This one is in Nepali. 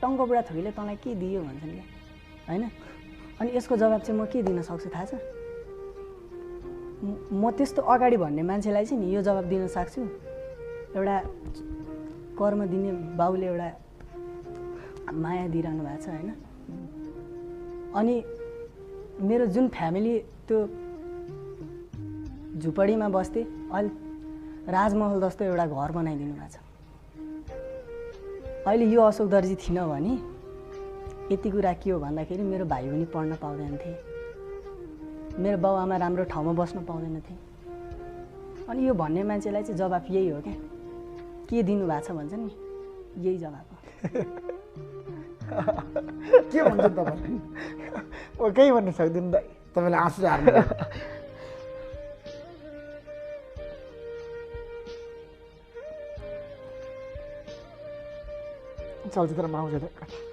टङ्क बुढा थोकीले तँलाई के दियो भन्छन् क्या होइन। अनि यसको जवाब चाहिँ म के दिन सक्छु थाहा छ? म त्यस्तो अगाडि भन्ने मान्छेलाई चाहिँ नि यो जवाब दिन सक्छु, एउटा कर्म दिने बाउले एउटा माया दिइरहनु भएको छ होइन। अनि मेरो जुन फ्यामिली त्यो झुपडीमा बस्थे अहिले राजमहल जस्तो एउटा घर बनाइदिनु भएको छ। अहिले यो अशोक दर्जी थिएन भने यति कुरा के हो भन्दाखेरि मेरो भाइ पनि पढ्न पाउँदैन थिए, मेरो बाउ आमा राम्रो ठाउँमा बस्न पाउँदैन थिए। अनि यो भन्ने मान्छेलाई चाहिँ जवाफ यही हो क्या, के दिनु भएको छ भन्छ नि, यही जवाफ हो। के भन्छ तपाईँ? म केही भन्न सक्दिनँ दाइ, तपाईँले आँसु हार्नु। चलचित्रमा आउँछ